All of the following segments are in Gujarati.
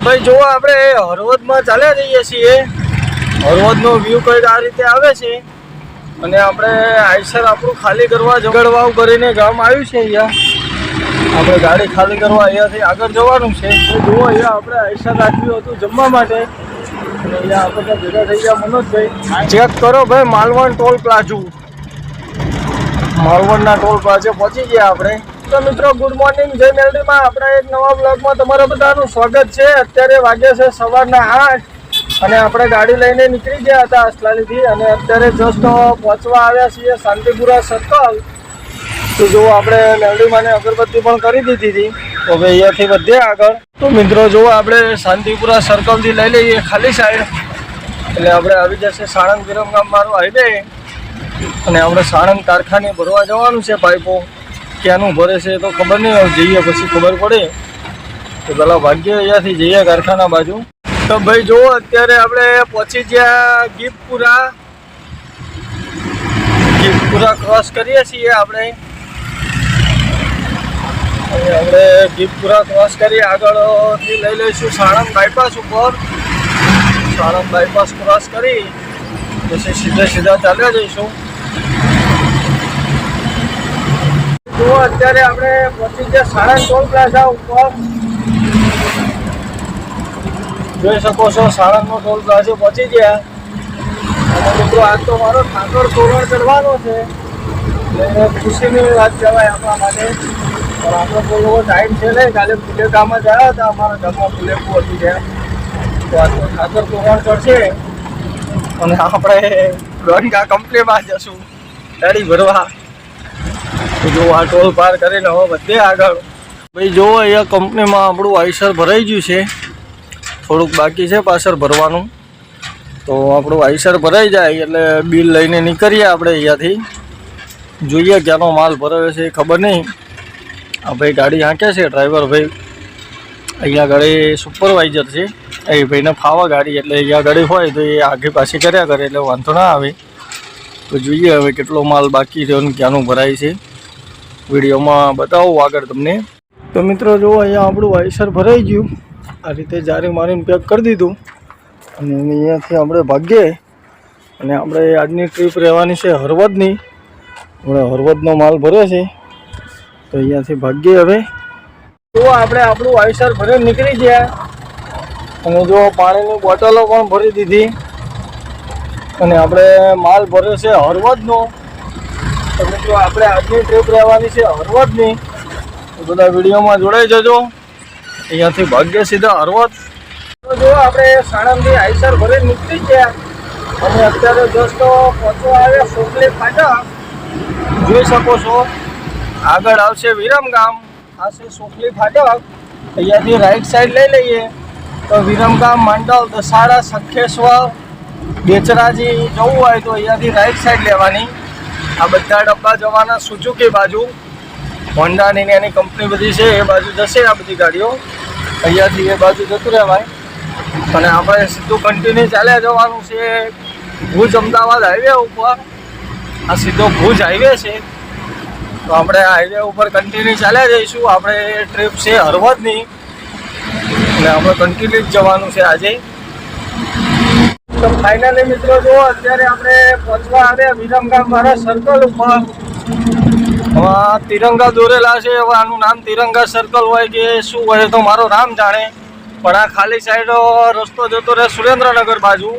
ભાઈ જો આપણે હળવદમાં ચાલ્યા જઈએ છીએ। હળવદનો વ્યૂ કંઈક આ રીતે આવે છે અને આપણે આઈસર આપણું ખાલી કરવા ઝઘડવાવ કરીને ગામ આવ્યું છે। અહીંયા આપણે ગાડી ખાલી કરવા અહીંયાથી આગળ જવાનું છે। તો જુઓ અહીંયા આપણે આઈસર રાખ્યું હતું જમવા માટે અને અહીંયા આપણે ભેગા થઈ ગયા મનોજભાઈ। ચેક કરો ભાઈ, માલવણ ટોલ પ્લાઝુ, માલવણના ટોલ પ્લાઝે પહોંચી ગયા આપણે। તો મિત્રો ગુડ મોર્નિંગ, જય મેલડીમાં આપણા એક નવા બ્લોગમાં તમારા બધાનું સ્વાગત છે। અત્યારે વાગ્યા છે સવારના 8 અને આપણે ગાડી લઈને નીકળી ગયા હતા અસલાલીથી અને અત્યારે જસ્ટ પહોંચવા આવ્યા છીએ શાંતિપુરા સર્કલ। તો જો આપણે મેલડીમાંને અગરબત્તી પણ કરી દીધી હતી, તો હવે અહીંયાથી વધીએ આગળ। તો મિત્રો જો આપણે શાંતિપુરા સર્કલથી લઈ લઈએ ખાલી સાઈડ એટલે આપણે આવી જશે સાણંદ વિરમગામ મારું હાઈવે અને આપણે સાણંદ કારખાને ભરવા જવાનું છે। પાઇપો ક્યાંનું ભરે છે તો ખબર નહીં, જઈએ પછી ખબર પડે। તો પેલા ભાગ્ય અહીંયાથી જઈએ કારખાના બાજુ। તો ભાઈ જુઓ અત્યારે આપણે પહોંચી ગયા ગીફપુરા ક્રોસ કરીએ છીએ આપણે। આપણે ગીફપુરા ક્રોસ કરી આગળથી લઈ લઈશું સાણંદ બાયપાસ ઉપર। સાણંદ બાયપાસ ક્રોસ કરી પછી સીધા ચાલ્યા જઈશું। તો અત્યારે આપણે પહોંચી ગયા સાણંદ ટોલ પ્લાઝા ઉપર, જોઈ શકો છો સાણંદનો ટોલ પ્લાઝે પહોંચી ગયા। અને મિત્રો આજ તો મારો ઠાકોર તોરણ કરવાનો છે એટલે ખુશીની વાત કહેવાય આપણા માટે। પણ આપણો કોઈ એવો ટાઈમ છે નહીં, કાલે ફુલેકામાં ગયા હતા, અમારા ગામમાં ફુલેકું હતું ત્યાં, તો આજ તો ઠાકોર તોરણ કરશે અને આપણે ગણગા કંપનીમાં જશું ગાડી ભરવા। જો આ ટોલ પાર કરીને હવે વધે આગળ। ભાઈ જો અહીંયા કંપનીમાં આપણું આઈસર ભરાઈ ગયું છે, થોડુંક બાકી છે પાછળ ભરવાનું। તો આપણું આઈસર ભરાઈ જાય એટલે બિલ લઈને નીકળીએ આપણે અહીંયાથી। જોઈએ ક્યાંનો માલ ભરાયો છે ખબર નહીં। આ ભાઈ ગાડી હાંકે છે ડ્રાઈવર ભાઈ, અહીંયા ગાડી સુપરવાઇઝર છે, એ ભાઈને ફાવા ગાડી એટલે અહીંયા ગાડી હોય તો એ આગે પાછી કર્યા કરે એટલે વાંધો ના આવે। તો જોઈએ હવે કેટલો માલ બાકી રહ્યો ને ક્યાંનું ભરાય છે, વિડીયોમાં બતાવું આગળ તમને। તો મિત્રો જુઓ અહીંયા આપણું આઈસર ભરાઈ ગયું, આ રીતે જારી મારીને પેક કરી દીધું અને અહીંયાથી આપણે ભાગીએ અને આપણે આજની ટ્રીપ રહેવાની છે હળવદની। આપણે હળવદનો માલ ભર્યો છે તો અહીંયાથી ભાગીએ હવે। તો આપણે આપણું આઈસર ભરીને નીકળી ગયા અને જો પાણીની બોટલો પણ ભરી દીધી અને આપણે માલ ભર્યો છે હળવદનો। તો મિત્રો આપણે આજની ટ્રીપ રહેવાની છે હળવદની, તો બધા વિડીયોમાં જોડાઈ જજો। અહીંયાથી ભાગ્ય સીધા હળવદ। તો જો આપણે સાણંદથી આઈસર ભરીને નીકળી ગયા અને અત્યારે જસ્ટ પહોંચવા આવ્યા સોકલી ફાટક, જોઈ શકો છો આગળ આવશે વિરમગામ, આ છે સોકલી ફાટક। અહીંયાથી રાઈટ સાઈડ લઈ લઈએ તો વિરમગામ, માંડલ, દસાડા, સખેશ્વર, બેચરાજી જવું હોય તો અહીંયાથી રાઈટ સાઈડ લેવાની। આ બધા ડબ્બા જવાના સુઝુકી બાજુ, હોન્ડાની એની કંપની બધી છે એ બાજુ જશે આ બધી ગાડીઓ, અહીંયાથી એ બાજુ જતું રહેવાય। અને આપણે સીધું કન્ટિન્યુ ચાલ્યા જવાનું છે ભુજ અમદાવાદ હાઈવે ઉપર। આ સીધો ભુજ હાઈવે છે, તો આપણે આ હાઈવે ઉપર કન્ટિન્યુ ચાલ્યા જઈશું। આપણે ટ્રીપ છે હળવદની અને આપણે કન્ટિન્યુ જ જવાનું છે આજે। તો ફાઇનલી મિત્રો જો અત્યારે આપણે પહોંચવા આવ્યા વિરમગામ મારા સર્કલ ઉપર। હવે તિરંગા દોરેલા છે, હવે આનું નામ તિરંગા સર્કલ હોય કે શું હોય તો મારો રામ જાણે। પણ આ ખાલી સાઈડ રસ્તો જતો રહે સુરેન્દ્રનગર બાજુ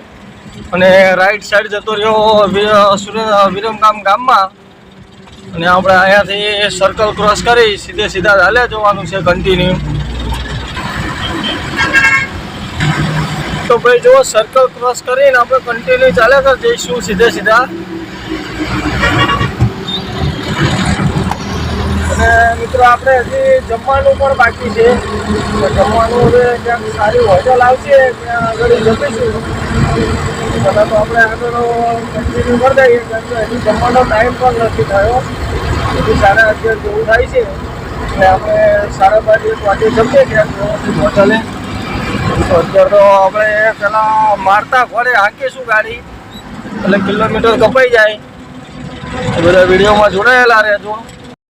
અને રાઈટ સાઈડ જતો રહ્યો વિરમગામ ગામમાં અને આપણે અહીંયાથી સર્કલ ક્રોસ કરી સીધા ચાલ્યા જવાનું છે કન્ટિન્યુ। તો ભાઈ જો સર્કલ ક્રોસ કરીને આપણે કન્ટિન્યુ ચાલ્યા જઈશું સીધા। અને મિત્રો આપણે હજી જમવાનું પણ બાકી છે, જમવાનું હવે ક્યાંક સારી હોટલ આવશે ત્યાં આગળ જમીશું। પહેલાં તો આપણે આગળ કન્ટિન્યુ કરી દઈએ કેમ કે હજી જમવાનો ટાઈમ પણ નથી થયો, હજી 11:30 જેવું થાય છે એટલે આપણે 12:30 વાગે જમીએ ક્યાંક હોટલે। તો અત્યારે તો આપણે પહેલાં મારતા ઘોડે હાંકીશું ગાડી એટલે કિલોમીટર કપાઈ જાય। એ બધા વિડીયોમાં જોડાયેલા રહેજો।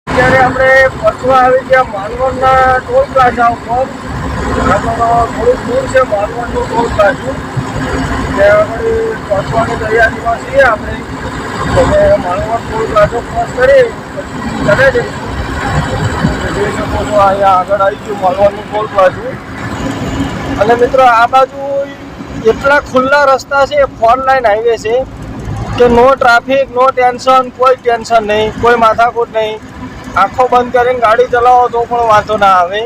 અત્યારે આપણે પછવા આવી ગયા માલવણના ટોલ પ્લાઝા ઉપર થોડુંક દૂર છે માલવણનું ટોલ પ્લાઝું. ત્યાં આગળ પહોંચવાની તૈયારીમાં છીએ આપણે. તમે માલવણ ટોલ પ્લાઝો ક્રોસ કરી ચલે જઈશું. જોઈ શકો છો અહીંયા આગળ આવી ગયું માલવણનું ટોલ પ્લાઝું. અને મિત્રો આ બાજુ એટલા ખુલ્લા રસ્તા છે, 4 લાઇન હાઈવે છે કે નો ટ્રાફિક, નો ટેન્શન, કોઈ ટેન્શન નહીં, કોઈ માથાકૂટ નહીં. આંખો બંધ કરીને ગાડી ચલાવો તો પણ વાંધો ના આવે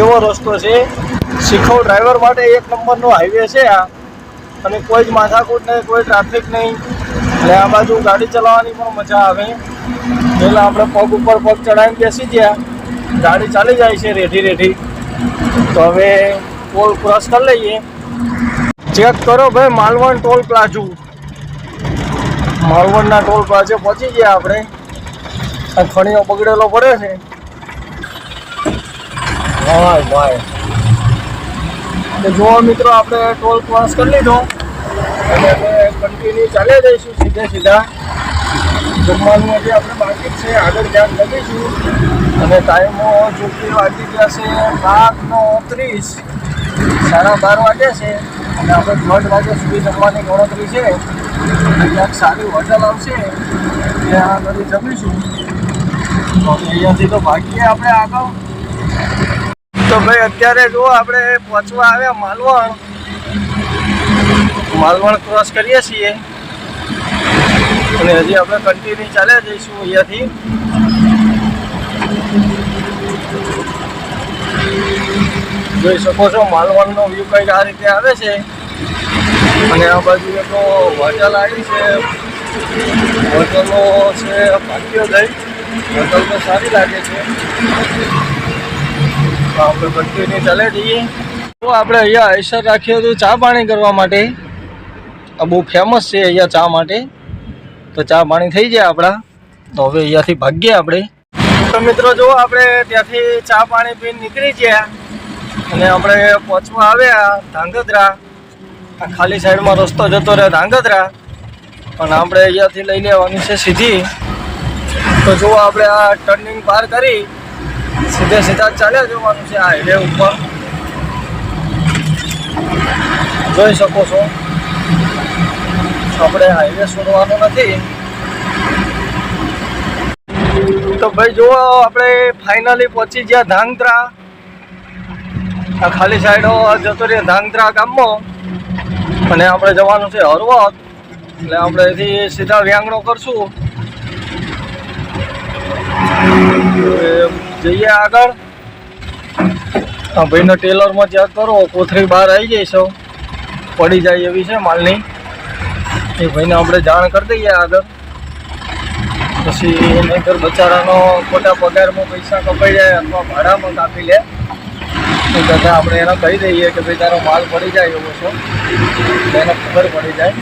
એવો રસ્તો છે. શીખવ ડ્રાઈવર માટે 1 નંબરનો હાઈવે છે આ. અને કોઈ જ માથાકૂટ નહીં, કોઈ ટ્રાફિક નહીં. અને આ બાજુ ગાડી ચલાવવાની પણ મજા આવે. પહેલાં આપણે પગ ઉપર પગ ચડાવીને બેસી ગયા, ગાડી ચાલી જાય છે રેઠી. તો હવે ટોલ ક્રોસ કરી લઈએ. ચેક કરો ભાઈ માલવણ ટોલ પ્લાઝુ. માલવણના ટોલ પ્લાઝે પહોંચી ગયા આપણે. આ ખણીઓ બગડેલો પડે છે. ભાઈ તો જુઓ મિત્રો, આપણે ટોલ ક્રોસ કરી લીધો અને અમે કન્ટિન્યુ ચાલ્યા જઈશું સીધા. જમવાનું હજી આપણે બાકી છે, આગળ ધ્યાન લગીશું. અને ટાઈમો ચોખ્ખી વાગી ગયા છે 12:30, 12:30 વાગ્યા છે. અને આપણે 1:30 વાગ્યા સુધી જમવાની ગણતરી છે. ક્યાંક સારી હોટલ આવશે ત્યાં આગળ જમીશું. તો અહીંયાથી તો ભાગીએ આપણે આગળ. તો ભાઈ અત્યારે જો આપણે પહોંચવા આવ્યા માલવણ ક્રોસ કરીએ છીએ. અને હજી આપણે કન્ટિન્યુ ચાલ્યા જઈશું અહીંયાથી. જોઈ શકો છો માલવણનો વ્યૂ કંઈક આ રીતે આવે છે. અને આ બાજુ તો હોટલ આવી છે. હોટલો છે ભાગ્યોદય. હોટલ તો સારી લાગે છે. તો આપણે કન્ટિન્યુ ચાલે જઈએ. તો આપણે અહીંયા આઈસર રાખ્યું હતું ચા પાણી કરવા માટે. આ બહુ ફેમસ છે અહીંયા ચા માટે. તો ચા પાણી થઈ જાય આપણા. તો હવે અહીંયાથી ભાગીએ આપણે. તો મિત્રો જો આપણે ત્યાંથી ચા પાણી પીને નીકળી ગયા અને આપણે પહોંચવા આવ્યા ધાંગધ્રા. આ ખાલી સાઈડમાં રસ્તો જતો રહે ધાંગધ્રા. અને આપણે અહીંયાથી લઈ લેવાની છે સીધી. તો જો આપણે આ ટર્નિંગ પાર કરી સીધા ચાલ્યા જવાનું છે આ હાઈવે ઉપર. જોઈ શકો છો આપણે હાઈવે છોડવાનો નથી. તો ભાઈ જુઓ આપણે ફાઇનલી પહોંચી ગયા ધાંગધ્રા. આ ખાલી સાઈડો જતો રહે ધાંગધ્રા ગામમાં. અને આપણે જવાનું છે હળવદ. એટલે આપણે એથી સીધા વ્યાંગણો કરશું. જઈએ આગળ. હા ભાઈનો ટેલરમાં ચેક કરો, કોથળી બહાર આવી જાય છે, પડી જાય એવી છે માલની. એ ભાઈને આપણે જાણ કરી દઈએ આગળ. પછી નહીંતર બચારાનો ખોટા પગારમાં પૈસા કપાઈ જાય અથવા ભાડામાં કાપી લે. એ કરતાં આપણે એને કહી દઈએ કે ભાઈ તારો માલ પડી જાય એવો છો, એને ખબર પડી જાય.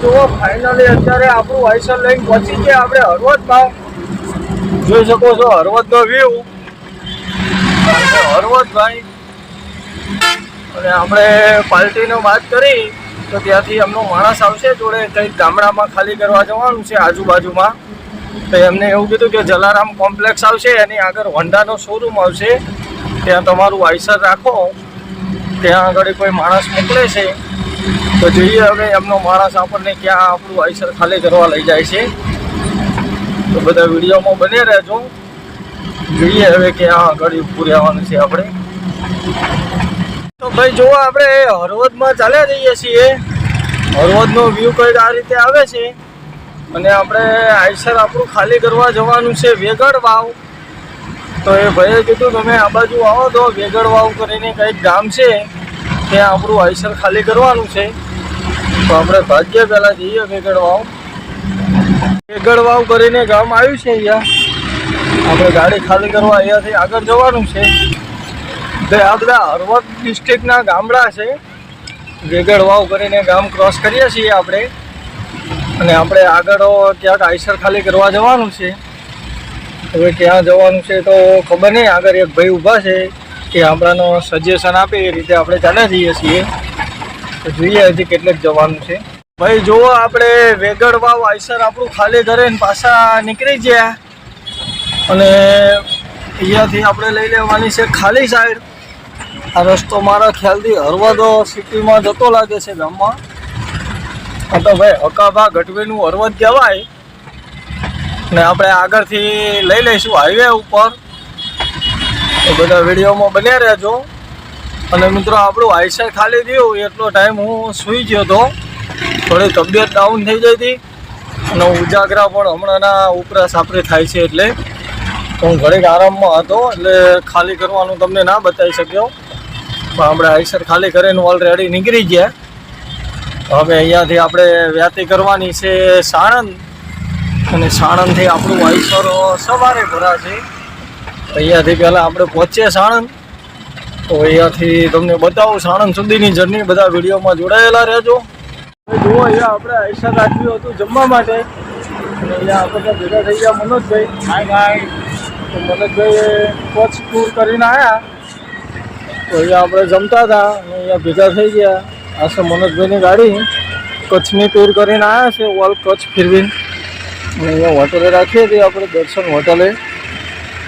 જુઓ ફાઇનલી અત્યારે આપણું આઈસર લઈને પહોંચી ગયા આપણે હળવદમાં. જોઈ શકો છો હળવદનો વ્યૂ. હળવદ ભાઈ. અને આપણે પાર્ટીનો વાત કરી તો ત્યાંથી એમનો માણસ આવશે જોડે. કંઈક ગામડામાં ખાલી કરવા જવાનું છે આજુબાજુમાં. તો એમને એવું કીધું કે જલારામ કોમ્પ્લેક્સ આવશે, એની આગળ હોન્ડાનો શોરૂમ આવશે, ત્યાં તમારું આઈસર રાખો. ત્યાં આગળ કોઈ માણસ મોકલે છે. તો જોઈએ હવે એમનો માણસ આપણને ક્યાં આપણું આઈસર ખાલી કરવા લઈ જાય છે. તો બધા વિડીયોમાં બને રહેજો. જોઈએ હવે ક્યાં આગળ ઊભું રહેવાનું છે આપણે. તો ભાઈ જુઓ આપણે હળવદમાં ચાલ્યા જઈએ છીએ. હળવદનો વ્યૂ કંઈક આ રીતે આવે છે. અને આપણે આઈસર આપણું ખાલી કરવા જવાનું છે વેગડ વાવ. તો એ ભાઈએ કીધું તમે આ બાજુ આવો તો વેગડ વાવ કરીને કંઈક ગામ છે, ત્યાં આપણું આઈસર ખાલી કરવાનું છે. તો આપણે ભાગ્ય પહેલાં જઈએ વેગડ વાવ. વેગડ વાવ કરીને ગામ આવ્યું છે અહીંયા. આપણે ગાડી ખાલી કરવા અહીંયાથી આગળ જવાનું છે. આ બધા હળવદ ડિસ્ટ્રિક્ટના ગામડા છે. વેગડ વાવ કરીને ગામ ક્રોસ કરીએ છીએ આપણે. અને આપણે આગળ ક્યાંક આઈસર ખાલી કરવા જવાનું છે. હવે ક્યાં જવાનું છે તો ખબર નહીં. આગળ એક ભાઈ ઊભા છે એ આપણાનો સજેશન આપે એ રીતે આપણે ચાલ્યા જઈએ છીએ. તો જોઈએ હજી કેટલેક જવાનું છે. ભાઈ જુઓ, આપણે વેગડ વાવ આઈસર આપણું ખાલી કરીને પાછા નીકળી ગયા અને અહીંયાથી આપણે લઈ લેવાની છે ખાલી સાઈડ. આ રસ્તો મારા ખ્યાલથી હળવદ સિટીમાં જતો લાગે છે ગામમાં. આ તો ભાઈ હકાભા ગઢવીનું હળવદ કહેવાય ને આપણે આગળથી લઈ લઈશું હાઈવે ઉપર. તો બધા વિડીયોમાં બન્યા રહેજો. અને મિત્રો આપણું આઈસર ખાલી થયું એટલો ટાઈમ હું સૂઈ ગયો હતો. થોડી તબિયત ડાઉન થઈ ગઈ હતી અને ઉજાગરા પણ હમણાંના ઉપરા સાપરે થાય છે એટલે હું ઘડીક આરામમાં હતો એટલે ખાલી કરવાનું તમને ના બતાવી શક્યો. પણ આપણે આઈસર ખાલી કરીને ઓલરેડી નીકળી ગયા. હવે અહીંયાથી આપણે વ્યાતી કરવાની છે સાણંદ અને સાણંદથી આપણું આઈસર સવારે ભરાશે. અહીંયાથી પહેલાં આપણે પહોંચીએ સાણંદ. તો અહીંયાથી તમને બતાવું સાણંદ સુધીની જર્ની. બધા વિડીયોમાં જોડાયેલા રહેજો. જુઓ, અહીંયા આપણે આઈસર રાખ્યું હતું જમવા માટે અને અહીંયા આપણે ભેગા થઈ ગયા મનોજભાઈ. તો મનોજભાઈ કચ્છ ટૂર કરીને આવ્યા તો અહીંયા આપણે જમતા હતા અને અહીંયા ભેગા થઈ ગયા. આ છે મનોજભાઈની ગાડી. કચ્છની ટૂર કરીને આવ્યા છે, ઓલ કચ્છ ફેરવીને. અને અહીંયા હોટલે રાખીએ છીએ આપણે, દર્શન હોટલે.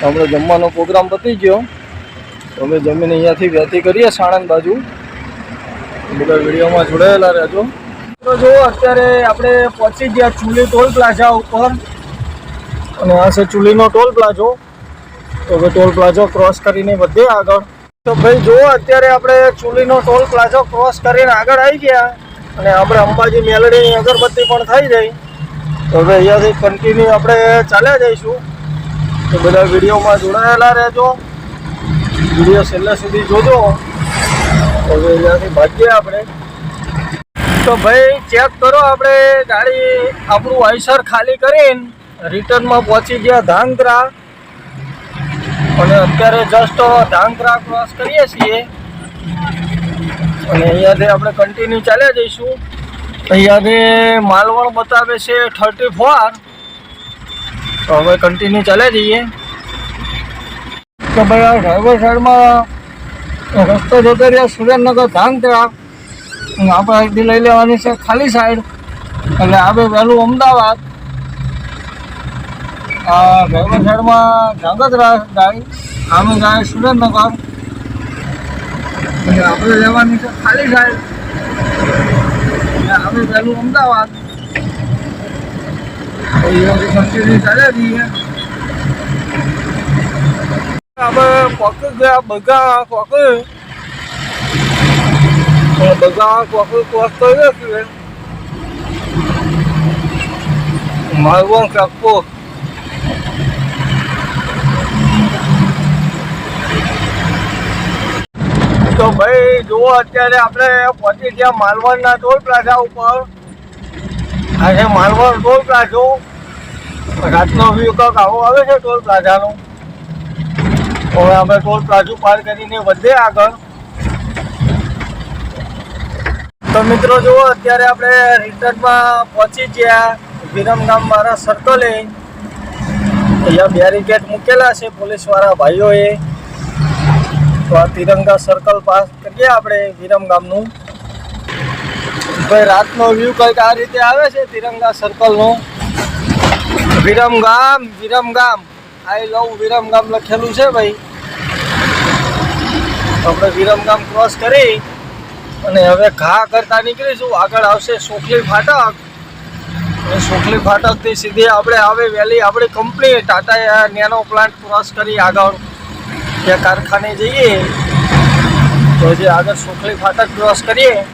આપણે જમવાનો પ્રોગ્રામ પતી ગયો. અમે જમીને અહીંયાથી વ્યાતી કરીએ સાણંદ બાજુ. બધા વિડીયોમાં જોડાયેલા રહેજો. તો જો અત્યારે આપણે પહોંચી ગયા ચુલી ટોલ પ્લાઝા ઉપર અને આ છે ચુલીનો ટોલ પ્લાઝો. તો હવે ટોલ પ્લાઝો ક્રોસ કરીને વધીએ આગળ. તો ભાઈ જુઓ, અત્યારે આપણે ચુલીનો ટોલ પ્લાઝો ક્રોસ કરીને આગળ આવી ગયા અને આપણે અંબાજી મેલડીની અગરબત્તી પણ થઈ ગઈ. તો હવે અહીંયાથી કન્ટિન્યુ આપણે ચાલ્યા જઈશું. તો બધા વિડીયોમાં જોડાયેલા રહેજો. વિડીયો છેલ્લે સુધી જોજો. તો હવે અહીંયાથી ભાગીએ આપણે. તો ભાઈ ચેક કરો, આપણે ગાડી આપણું આઈસર ખાલી કરીને રિટર્નમાં પહોંચી ગયા ધાંગધ્રા અને અત્યારે જસ્ટ ધાંગધ્રા ક્રોસ કરીએ છીએ અને અહીંયાથી આપણે કન્ટિન્યુ ચાલ્યા જઈશું. અહીંયાથી માલવણ બતાવે છે 34. તો હવે કન્ટિન્યુ ચાલ્યા જઈએ. તો ભાઈ આ ડ્રાઈવર સાઈડમાં રસ્તો જતો રહ્યા સુરેન્દ્રનગર ધાંગધ્રા. આપણે અહીંથી લઈ લેવાની છે ખાલી સાઈડ એટલે આવે વહેલું અમદાવાદ. આ ડ્રાઈવર સાઈડમાં ધાંગધ્રા જાય, આમે જાય સુરેન્દ્રનગર એટલે આપણે લેવાની છે ખાલી સાઈડ એટલે આવે વહેલું અમદાવાદ. કન્ટિન્યુ ચાલ્યા જઈએ. આપણે પકડી ગયા બગા પકડી બધા કોકરી ક્રોસ કરીએ છીએ. માલવણ ચેકપોસ્ટ. તો ભાઈ જુઓ, અત્યારે આપણે પહોંચી ગયા માલવણના ટોલ પ્લાઝા ઉપર. આ છે માલવણ ટોલ પ્લાઝો. રાતનો વ્યૂ કંઈક આવો આવે છે ટોલ પ્લાઝાનો. હવે આપણે ટોલ પ્લાઝો પાર કરીને વધીએ આગળ. તો મિત્રો જુઓ, અત્યારે આપણે રિટર્નમાં પહોંચી ગયા વિરમગામ મારા સર્કલે. અહીંયા બેરિકેડ મૂકેલા છે પોલીસવાળા ભાઈઓએ. તો આ તિરંગા સર્કલ પાસ કરીએ આપણે વિરમગામનું. ભાઈ રાતનો વ્યૂ કંઈક આ રીતે આવે છે તિરંગા સર્કલનો. વિરમગામ વિરમગામ, આઈ લવ વિરમગામ લખેલું છે ભાઈ. આપણે વિરમગામ ક્રોસ કરી અને હવે ઘા કરતા નીકળીશું. આગળ આવશે સોખલી ફાટક. સોખલી ફાટકથી સીધી આપણે આવે વહેલી આપણી company Tata nano plant cross કરી આગળ ત્યાં કારખાને જઈએ. તો જે આગળ સોખલી ફાટક ક્રોસ કરીએ